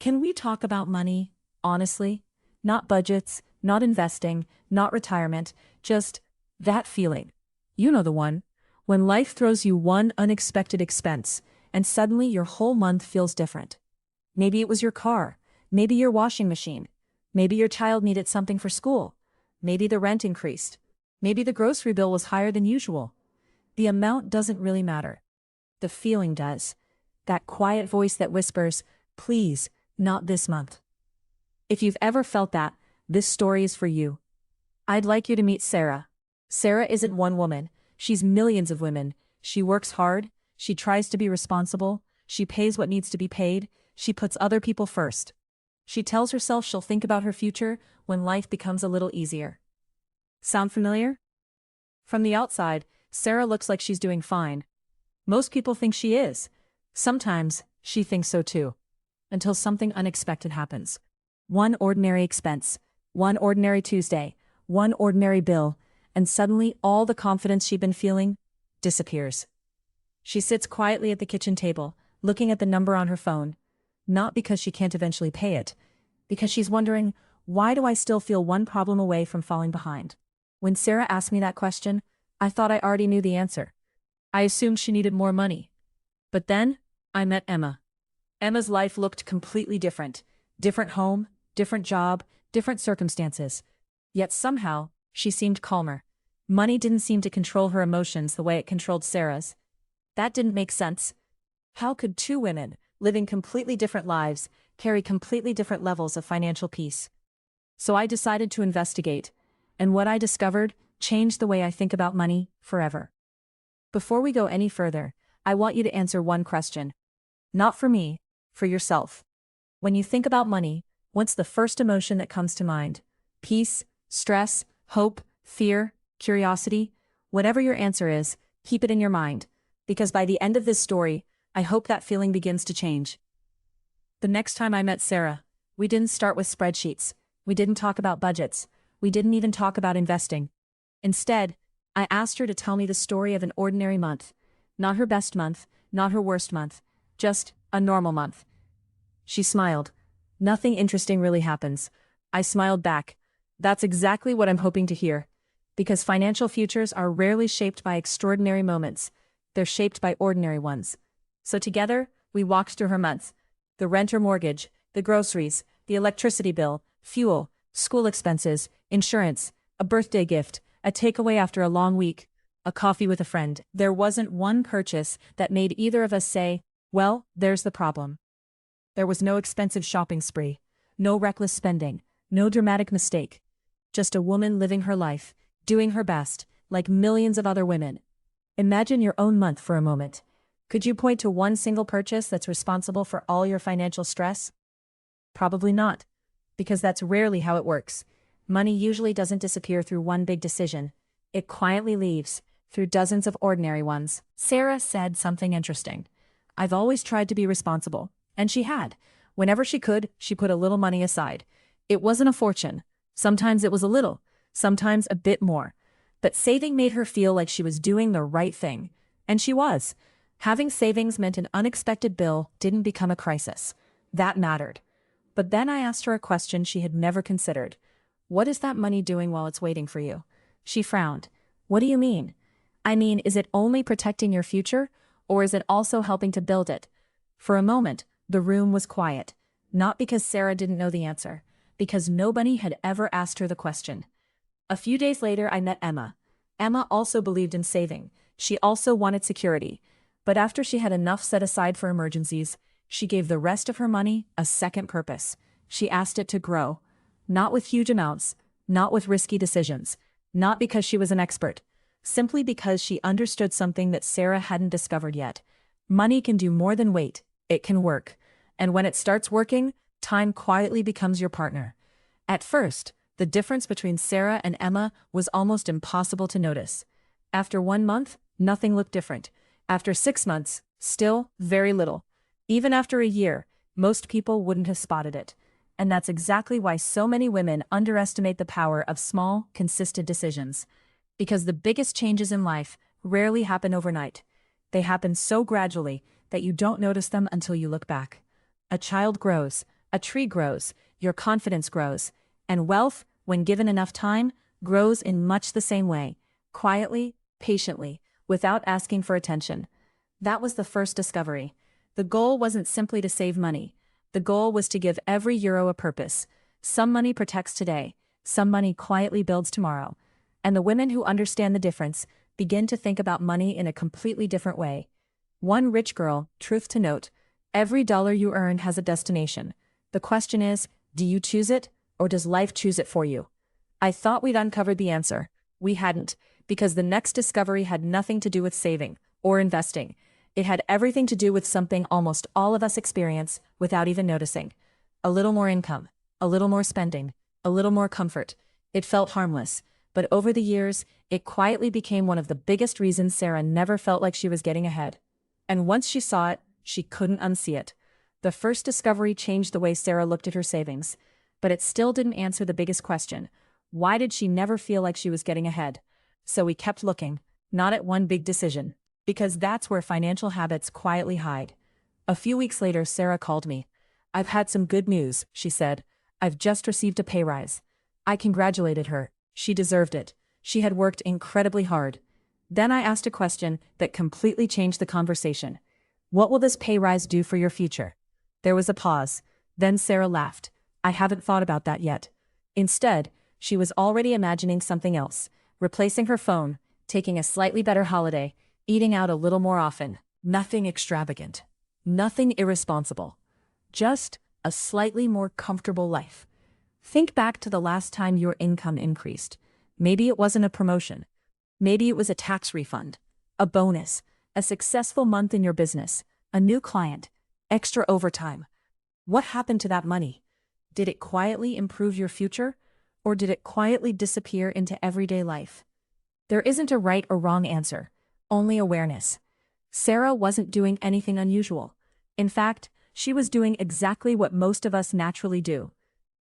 Can we talk about money, honestly? Not budgets, not investing, not retirement, just that feeling. You know the one. When life throws you one unexpected expense, and suddenly your whole month feels different. Maybe it was your car, maybe your washing machine, maybe your child needed something for school, maybe the rent increased, maybe the grocery bill was higher than usual. The amount doesn't really matter. The feeling does. That quiet voice that whispers, please, not this month. If you've ever felt that, this story is for you. I'd like you to meet Sarah. Sarah isn't one woman, she's millions of women. She works hard, she tries to be responsible, she pays what needs to be paid, she puts other people first. She tells herself she'll think about her future when life becomes a little easier. Sound familiar? From the outside, Sarah looks like she's doing fine. Most people think she is. Sometimes, she thinks so too. Until something unexpected happens. One ordinary expense, one ordinary Tuesday, one ordinary bill, and suddenly all the confidence she'd been feeling disappears. She sits quietly at the kitchen table, looking at the number on her phone. Not because she can't eventually pay it, because she's wondering, why do I still feel one problem away from falling behind? When Sarah asked me that question, I thought I already knew the answer. I assumed she needed more money. But then, I met Emma. Emma's life looked completely different. Different home, different job, different circumstances. Yet somehow, she seemed calmer. Money didn't seem to control her emotions the way it controlled Sarah's. That didn't make sense. How could two women, living completely different lives, carry completely different levels of financial peace? So I decided to investigate, and what I discovered changed the way I think about money forever. Before we go any further, I want you to answer one question. Not for me, for yourself. When you think about money, what's the first emotion that comes to mind? Peace, stress, hope, fear, curiosity? Whatever your answer is, keep it in your mind, because by the end of this story, I hope that feeling begins to change. The next time I met Sarah, we didn't start with spreadsheets. We didn't talk about budgets. We didn't even talk about investing. Instead, I asked her to tell me the story of an ordinary month. Not her best month, not her worst month. Just a normal month. She smiled. Nothing interesting really happens. I smiled back. That's exactly what I'm hoping to hear. Because financial futures are rarely shaped by extraordinary moments. They're shaped by ordinary ones. So together, we walked through her months. The rent or mortgage, the groceries, the electricity bill, fuel, school expenses, insurance, a birthday gift, a takeaway after a long week, a coffee with a friend. There wasn't one purchase that made either of us say, well, there's the problem. There was no expensive shopping spree, no reckless spending, no dramatic mistake. Just a woman living her life, doing her best, like millions of other women. Imagine your own month for a moment. Could you point to one single purchase that's responsible for all your financial stress? Probably not, because that's rarely how it works. Money usually doesn't disappear through one big decision. It quietly leaves, through dozens of ordinary ones. Sarah said something interesting. I've always tried to be responsible, and she had. Whenever she could, she put a little money aside. It wasn't a fortune. Sometimes it was a little, sometimes a bit more. But saving made her feel like she was doing the right thing. And she was. Having savings meant an unexpected bill didn't become a crisis. That mattered. But then I asked her a question she had never considered. What is that money doing while it's waiting for you? She frowned. What do you mean? I mean, is it only protecting your future, or is it also helping to build it? For a moment, the room was quiet. Not because Sarah didn't know the answer, because nobody had ever asked her the question. A few days later, I met Emma. Emma also believed in saving. She also wanted security. But after she had enough set aside for emergencies, she gave the rest of her money a second purpose. She asked it to grow. Not with huge amounts, not with risky decisions, not because she was an expert, simply because she understood something that Sarah hadn't discovered yet. Money can do more than wait, it can work. And when it starts working, time quietly becomes your partner. At first, the difference between Sarah and Emma was almost impossible to notice. After 1 month, nothing looked different. After 6 months, still very little. Even after a year, most people wouldn't have spotted it. And that's exactly why so many women underestimate the power of small, consistent decisions. Because the biggest changes in life rarely happen overnight. They happen so gradually that you don't notice them until you look back. A child grows, A tree grows, your confidence grows, and wealth, when given enough time, grows in much the same way, quietly, patiently, without asking for attention. That was the first discovery. The goal wasn't simply to save money. The goal was to give every euro a purpose. Some money protects today, some money quietly builds tomorrow. And the women who understand the difference begin to think about money in a completely different way. One rich girl, truth to note, every dollar you earn has a destination. The question is, do you choose it, or does life choose it for you? I thought we'd uncovered the answer. We hadn't, because the next discovery had nothing to do with saving or investing. It had everything to do with something almost all of us experience without even noticing. A little more income, a little more spending, a little more comfort. It felt harmless, but over the years, it quietly became one of the biggest reasons Sarah never felt like she was getting ahead. And once she saw it, she couldn't unsee it. The first discovery changed the way Sarah looked at her savings, but it still didn't answer the biggest question. Why did she never feel like she was getting ahead? So we kept looking, not at one big decision, because that's where financial habits quietly hide. A few weeks later, Sarah called me. "I've had some good news," she said. "I've just received a pay rise." I congratulated her. She deserved it. She had worked incredibly hard. Then I asked a question that completely changed the conversation. "What will this pay rise do for your future?" There was a pause. Then Sarah laughed. "I haven't thought about that yet." Instead, she was already imagining something else, replacing her phone, taking a slightly better holiday, eating out a little more often. Nothing extravagant. Nothing irresponsible. Just a slightly more comfortable life. Think back to the last time your income increased. Maybe it wasn't a promotion. Maybe it was a tax refund, a bonus, a successful month in your business, a new client, extra overtime. What happened to that money? Did it quietly improve your future, or did it quietly disappear into everyday life? There isn't a right or wrong answer, only awareness. Sarah wasn't doing anything unusual. In fact, she was doing exactly what most of us naturally do.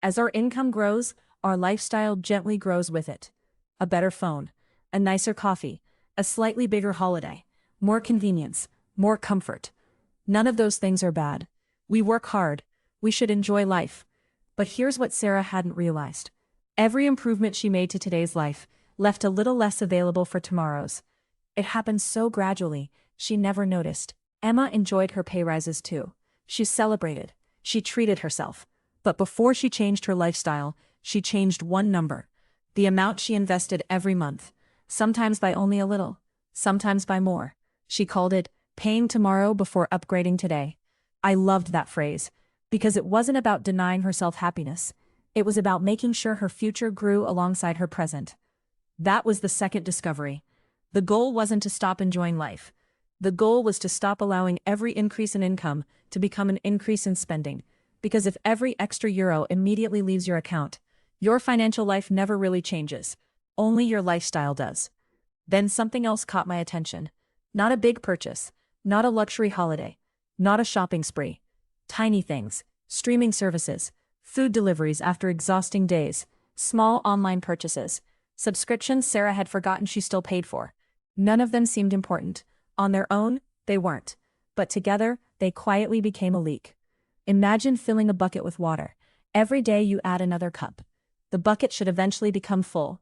As our income grows, our lifestyle gently grows with it. A better phone, a nicer coffee, a slightly bigger holiday, more convenience, more comfort. None of those things are bad. We work hard. We should enjoy life. But here's what Sarah hadn't realized. Every improvement she made to today's life left a little less available for tomorrow's. It happened so gradually, she never noticed. Emma enjoyed her pay rises too. She celebrated. She treated herself. But before she changed her lifestyle, she changed one number. The amount she invested every month. Sometimes by only a little. Sometimes by more. She called it, paying tomorrow before upgrading today. I loved that phrase, because it wasn't about denying herself happiness. It was about making sure her future grew alongside her present. That was the second discovery. The goal wasn't to stop enjoying life. The goal was to stop allowing every increase in income to become an increase in spending. Because if every extra euro immediately leaves your account, your financial life never really changes. Only your lifestyle does. Then something else caught my attention. Not a big purchase. Not a luxury holiday. Not a shopping spree. Tiny things. Streaming services. Food deliveries after exhausting days. Small online purchases. Subscriptions Sarah had forgotten she still paid for. None of them seemed important. On their own, they weren't. But together, they quietly became a leak. Imagine filling a bucket with water. Every day you add another cup. The bucket should eventually become full.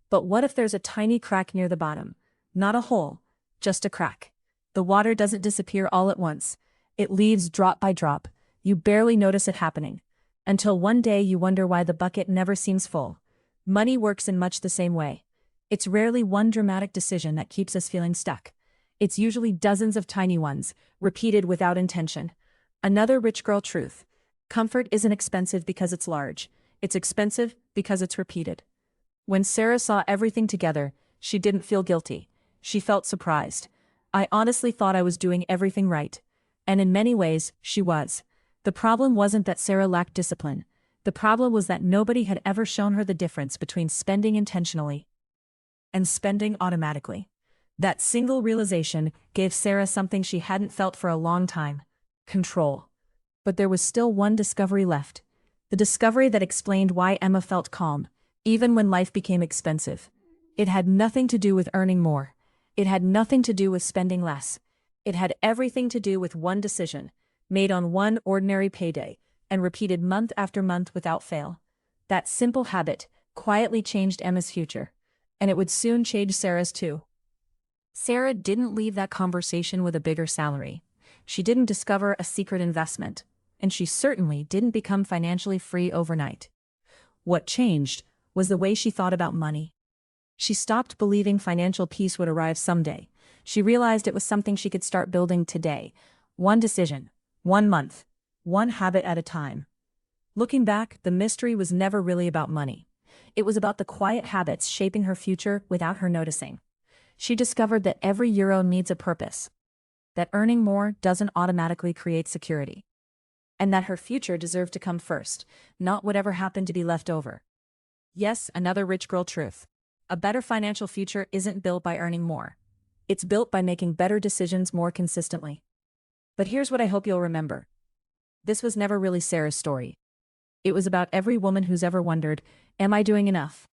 But what if there's a tiny crack near the bottom? Not a hole, just a crack. The water doesn't disappear all at once. It leaves drop by drop. You barely notice it happening. Until one day you wonder why the bucket never seems full. Money works in much the same way. It's rarely one dramatic decision that keeps us feeling stuck. It's usually dozens of tiny ones, repeated without intention. Another rich girl truth. Comfort isn't expensive because it's large. It's expensive because it's repeated. When Sarah saw everything together, she didn't feel guilty. She felt surprised. I honestly thought I was doing everything right. And in many ways, she was. The problem wasn't that Sarah lacked discipline. The problem was that nobody had ever shown her the difference between spending intentionally and spending automatically. That single realization gave Sarah something she hadn't felt for a long time. Control. But there was still one discovery left. The discovery that explained why Emma felt calm, even when life became expensive. It had nothing to do with earning more. It had nothing to do with spending less. It had everything to do with one decision, made on one ordinary payday, and repeated month after month without fail. That simple habit quietly changed Emma's future, and it would soon change Sarah's too. Sarah didn't leave that conversation with a bigger salary. She didn't discover a secret investment, and she certainly didn't become financially free overnight. What changed was the way she thought about money. She stopped believing financial peace would arrive someday. She realized it was something she could start building today. One decision, one month, one habit at a time. Looking back, the mystery was never really about money. It was about the quiet habits shaping her future without her noticing. She discovered that every euro needs a purpose, that earning more doesn't automatically create security, and that her future deserved to come first, not whatever happened to be left over. Yes, another rich girl truth. A better financial future isn't built by earning more. It's built by making better decisions more consistently. But here's what I hope you'll remember. This was never really Sarah's story. It was about every woman who's ever wondered, am I doing enough?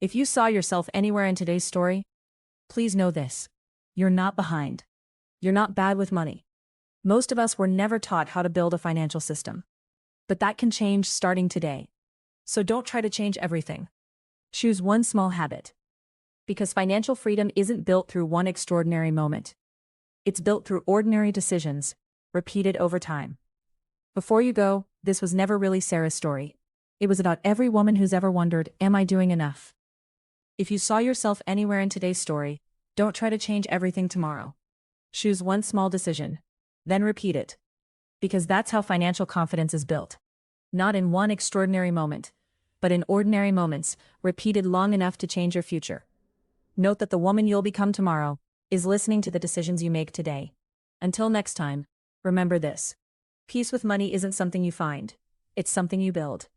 If you saw yourself anywhere in today's story, please know this. You're not behind. You're not bad with money. Most of us were never taught how to build a financial system. But that can change starting today. So don't try to change everything. Choose one small habit. Because financial freedom isn't built through one extraordinary moment. It's built through ordinary decisions, repeated over time. Before you go, this was never really Sarah's story. It was about every woman who's ever wondered, am I doing enough? If you saw yourself anywhere in today's story, don't try to change everything tomorrow. Choose one small decision, then repeat it. Because that's how financial confidence is built. Not in one extraordinary moment, but in ordinary moments, repeated long enough to change your future. Note that the woman you'll become tomorrow is listening to the decisions you make today. Until next time, remember this. Peace with money isn't something you find. It's something you build.